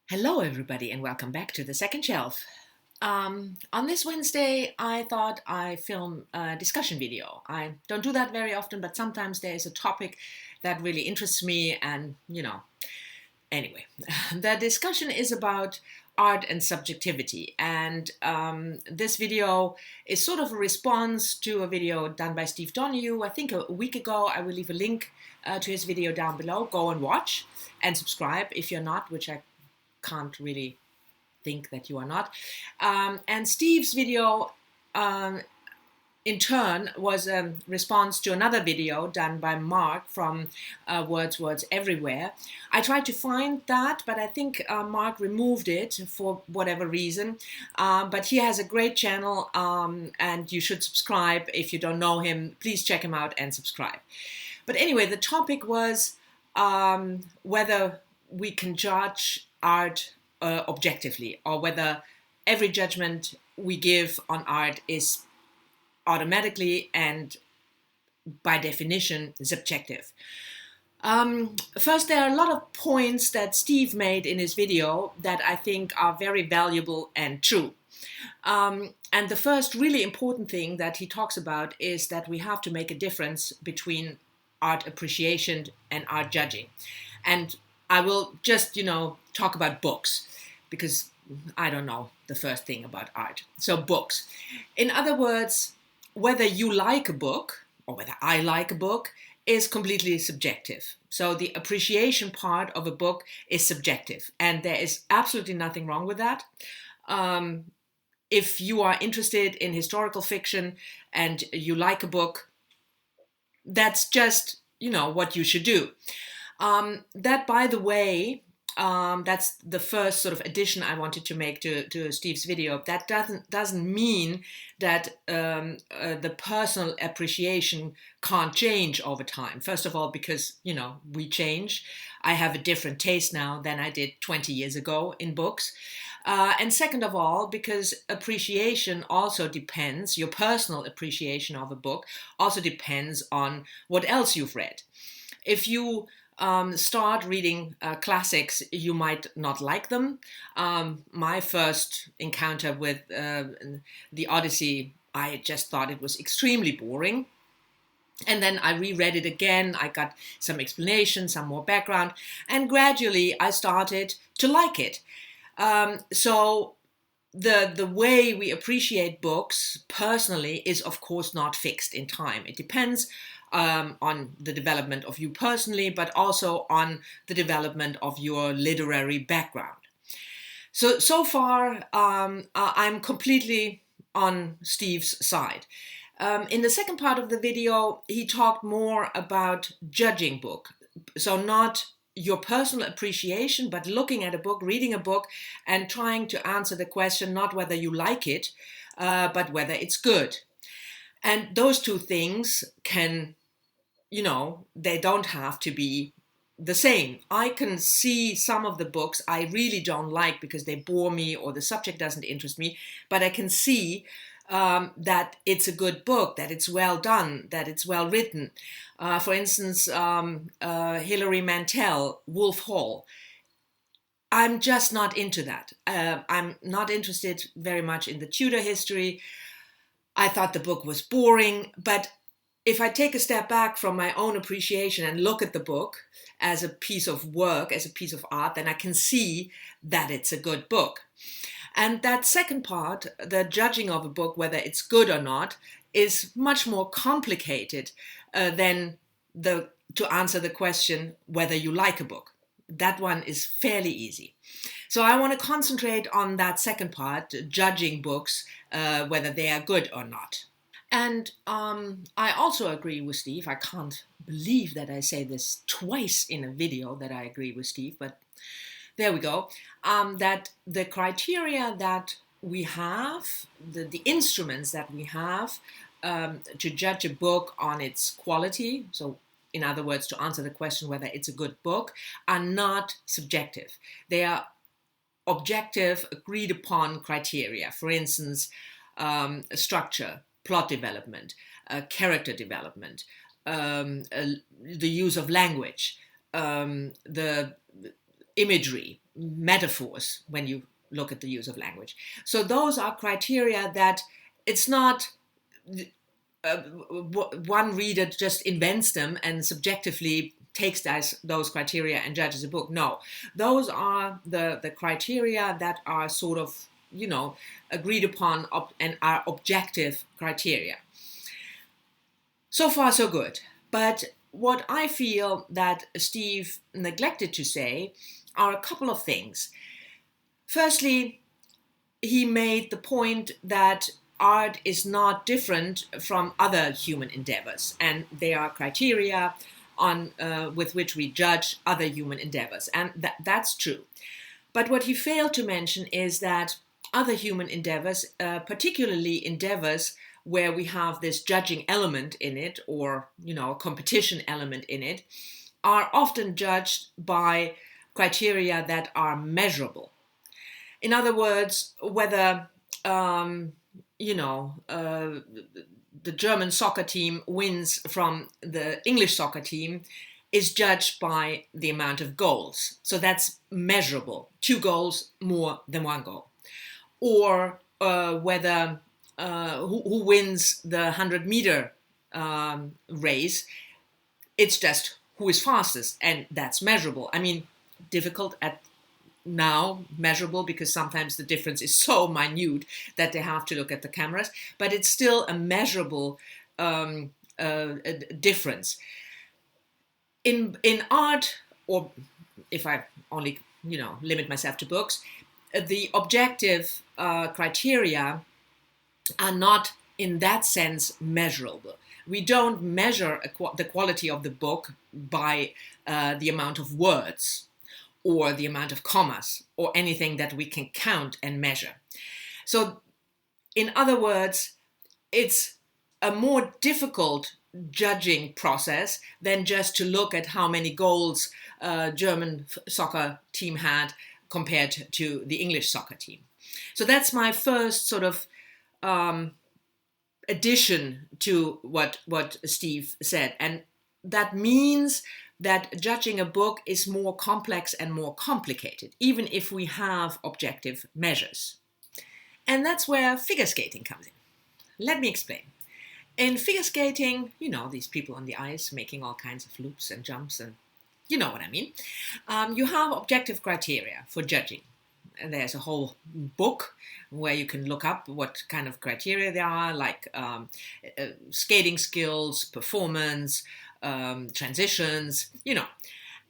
Hello, everybody, and welcome back to the second shelf. On this Wednesday, I thought I'd film a discussion video. I don't do that very often, but sometimes there is a topic that really interests me, and anyway, the discussion is about art and subjectivity. And this video is sort of a response to a video done by Steve Donoghue, I think a week ago. I will leave a link to his video down below. Go and watch and subscribe if you're not, which I can't really think that you are not. And Steve's video, in turn, was a response to another video done by Mark from Words Everywhere. I tried to find that, but I think Mark removed it for whatever reason. But he has a great channel, and you should subscribe. If you don't know him, please check him out and subscribe. But anyway, the topic was whether we can judge art objectively, or whether every judgment we give on art is automatically and by definition subjective. First, there are a lot of points that Steve made in his video that I think are very valuable and true. And the first really important thing that he talks about is that we have to make a difference between art appreciation and art judging. And I will just, talk about books, because I don't know the first thing about art. So books. In other words, whether you like a book or whether I like a book is completely subjective. So the appreciation part of a book is subjective, and there is absolutely nothing wrong with that. If you are interested in historical fiction and you like a book, that's just, what you should do. That, by the way, that's the first sort of addition I wanted to make to Steve's video. That doesn't mean that the personal appreciation can't change over time. First of all, because, we change. I have a different taste now than I did 20 years ago in books. And second of all, because appreciation also depends, your personal appreciation of a book also depends on what else you've read. If you start reading classics, you might not like them. My first encounter with the Odyssey, I just thought it was extremely boring. And then I reread it again. I got some explanation, some more background, and gradually I started to like it. So the way we appreciate books personally is, of course, not fixed in time. It depends on the development of you personally, but also on the development of your literary background. So far, I'm completely on Steve's side. In the second part of the video, he talked more about judging book. So not your personal appreciation, but looking at a book, reading a book, and trying to answer the question, not whether you like it, but whether it's good. And those two things can, they don't have to be the same. I can see some of the books I really don't like because they bore me or the subject doesn't interest me, but I can see that it's a good book, that it's well done, that it's well written. For instance, Hilary Mantel, Wolf Hall. I'm just not into that. I'm not interested very much in the Tudor history. I thought the book was boring, but if I take a step back from my own appreciation and look at the book as a piece of work, as a piece of art, then I can see that it's a good book. And that second part, the judging of a book, whether it's good or not, is much more complicated than to answer the question whether you like a book. That one is fairly easy. So I want to concentrate on that second part, judging books, whether they are good or not. And I also agree with Steve. I can't believe that I say this twice in a video that I agree with Steve, but there we go. That the criteria that we have, the instruments that we have to judge a book on its quality, so in other words, to answer the question whether it's a good book, are not subjective. They are objective, agreed upon criteria. For instance, structure, plot development, character development, the use of language, the imagery, metaphors when you look at the use of language. So those are criteria that it's not one reader just invents them and subjectively takes those criteria and judges a book. No, those are the criteria that are sort of, agreed upon and are objective criteria. So far, so good. But what I feel that Steve neglected to say are a couple of things. Firstly, he made the point that art is not different from other human endeavors, and there are criteria with which we judge other human endeavors, and that's true. But what he failed to mention is that other human endeavors, particularly endeavors where we have this judging element in it, or a competition element in it, are often judged by criteria that are measurable. In other words, whether the German soccer team wins from the English soccer team is judged by the amount of goals. So that's measurable. 2 goals more than 1 goal. Or whether who wins the 100-meter race, it's just who is fastest, and that's measurable. I mean, difficult at now, measurable, because sometimes the difference is so minute that they have to look at the cameras, but it's still a measurable difference. In art, or if I only limit myself to books, the objective criteria are not in that sense measurable. We don't measure the quality of the book by the amount of words or the amount of commas or anything that we can count and measure. So, in other words, it's a more difficult judging process than just to look at how many goals German soccer team had compared to the English soccer team. So that's my first sort of addition to what Steve said. And that means that judging a book is more complex and more complicated, even if we have objective measures. And that's where figure skating comes in. Let me explain. In figure skating, these people on the ice making all kinds of loops and jumps, and you know what I mean. You have objective criteria for judging. And there's a whole book where you can look up what kind of criteria there are, like skating skills, performance, transitions,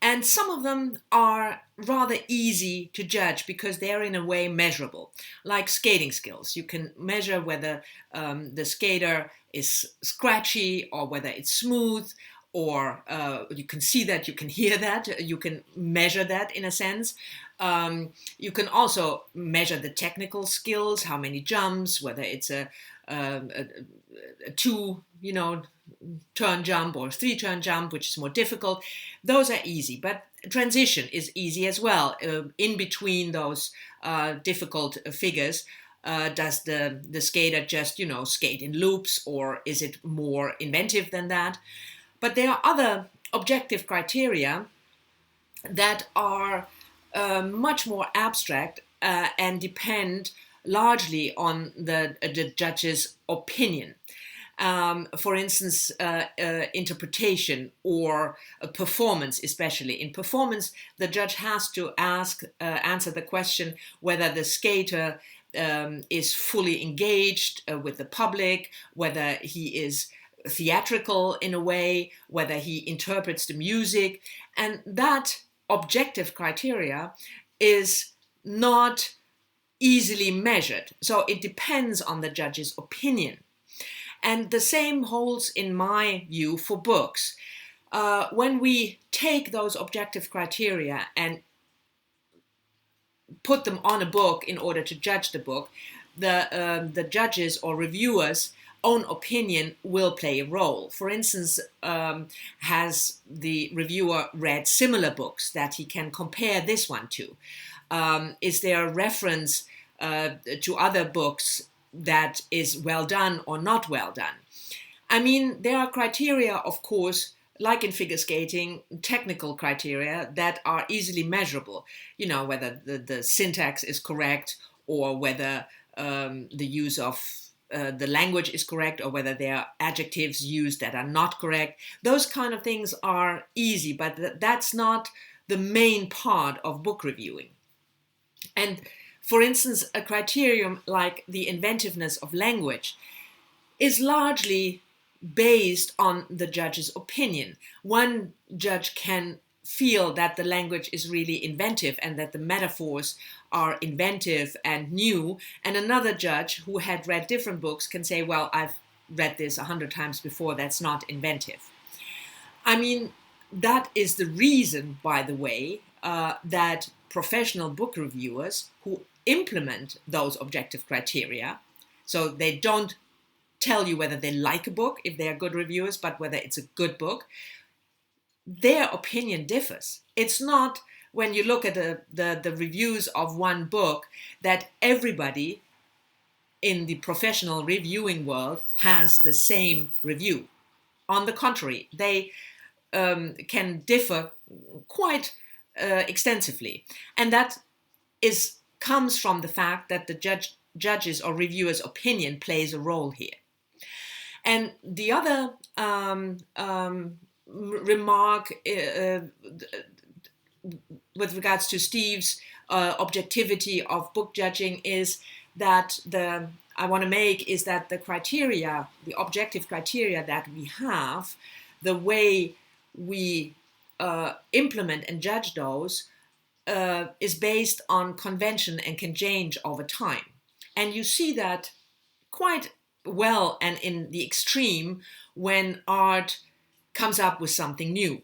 And some of them are rather easy to judge because they're in a way measurable, like skating skills. You can measure whether the skater is scratchy or whether it's smooth, or you can see that, you can hear that, you can measure that in a sense. You can also measure the technical skills, how many jumps, whether it's a 2, turn jump or 3 turn jump, which is more difficult. Those are easy, but transition is easy as well. In between those difficult figures, does the skater just, skate in loops, or is it more inventive than that? But there are other objective criteria that are much more abstract and depend largely on the judge's opinion. For instance, interpretation or performance, especially. In performance, the judge has to answer the question whether the skater is fully engaged with the public, whether he is theatrical in a way, whether he interprets the music. And that objective criteria is not easily measured. So it depends on the judge's opinion. And the same holds, in my view, for books. When we take those objective criteria and put them on a book in order to judge the book, the judges or reviewers' own opinion will play a role. For instance, has the reviewer read similar books that he can compare this one to? Is there a reference to other books that is well done or not well done? I mean, there are criteria, of course, like in figure skating, technical criteria that are easily measurable. Whether the syntax is correct, or whether the use of the language is correct, or whether there are adjectives used that are not correct. Those kind of things are easy, but that's not the main part of book reviewing. And for instance, a criterion like the inventiveness of language is largely based on the judge's opinion. One judge can feel that the language is really inventive and that the metaphors are inventive and new, and another judge who had read different books can say, well, I've read this 100 times before, that's not inventive. I mean, that is the reason, by the way, that professional book reviewers who implement those objective criteria, so they don't tell you whether they like a book if they are good reviewers, but whether it's a good book, their opinion differs. It's not, when you look at the reviews of one book, that everybody in the professional reviewing world has the same review. On the contrary, they can differ quite extensively. And that comes from the fact that the judge's or reviewer's opinion plays a role here. And the other remark with regards to Steve's objectivity of book judging is that the criteria, the objective criteria that we have, the way we implement and judge those is based on convention and can change over time. And you see that quite well and in the extreme when art comes up with something new.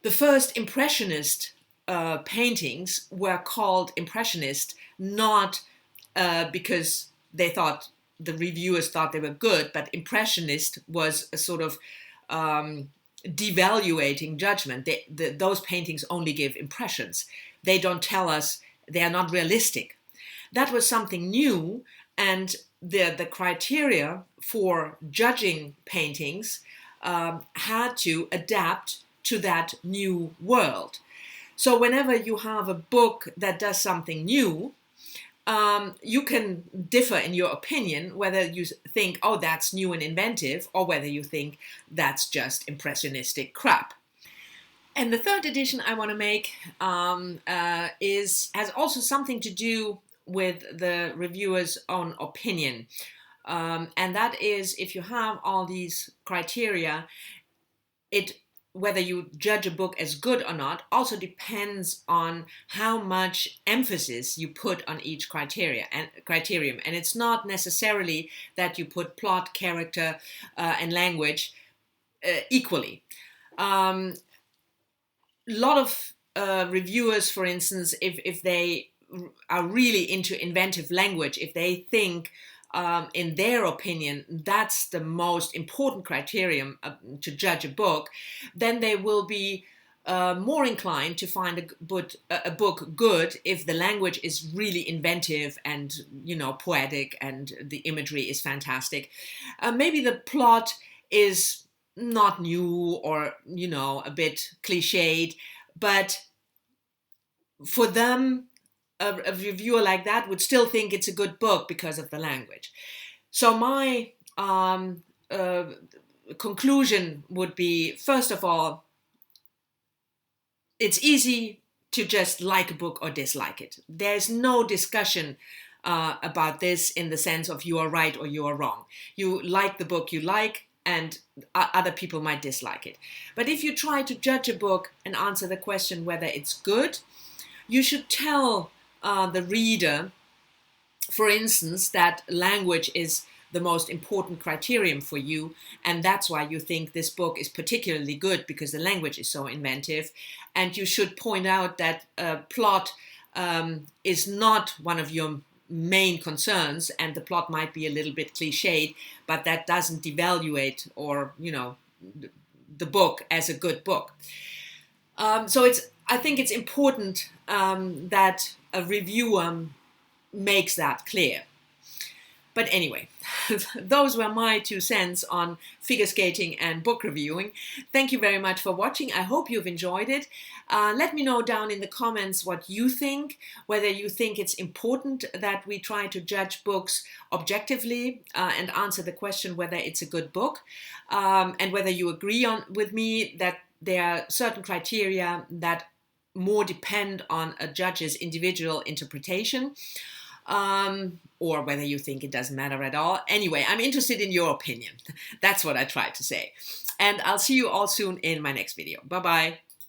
The first Impressionist paintings were called Impressionist not because the reviewers thought they were good, but Impressionist was a sort of devaluating judgment. Those paintings only give impressions. They don't tell us, they are not realistic. That was something new, and the criteria for judging paintings had to adapt to that new world. So whenever you have a book that does something new, you can differ in your opinion whether you think, oh, that's new and inventive, or whether you think that's just impressionistic crap. And the third addition I want to make has also something to do with the reviewer's own opinion. And that is, if you have all these criteria, whether you judge a book as good or not also depends on how much emphasis you put on each criterion. And it's not necessarily that you put plot, character, and language equally. A lot of reviewers, for instance, if they are really into inventive language, if they think in their opinion, that's the most important criterion to judge a book, then they will be more inclined to find a book good if the language is really inventive and, poetic, and the imagery is fantastic. Maybe the plot is not new or, a bit cliched, but for them, a reviewer like that would still think it's a good book because of the language. So my conclusion would be, first of all, it's easy to just like a book or dislike it. There's no discussion about this in the sense of you are right or you are wrong. You like the book you like, and other people might dislike it. But if you try to judge a book and answer the question whether it's good, you should tell the reader, for instance, that language is the most important criterion for you, and that's why you think this book is particularly good, because the language is so inventive. And you should point out that plot is not one of your main concerns, and the plot might be a little bit cliched, but that doesn't devaluate or the book as a good book. So I think it's important that a reviewer makes that clear. But anyway, those were my 2 cents on figure skating and book reviewing. Thank you very much for watching. I hope you've enjoyed it. Let me know down in the comments what you think, whether you think it's important that we try to judge books objectively and answer the question whether it's a good book, and whether you agree with me that there are certain criteria that more depend on a judge's individual interpretation. Or whether you think it doesn't matter at all. Anyway, I'm interested in your opinion. That's what I tried to say. And I'll see you all soon in my next video. Bye-bye.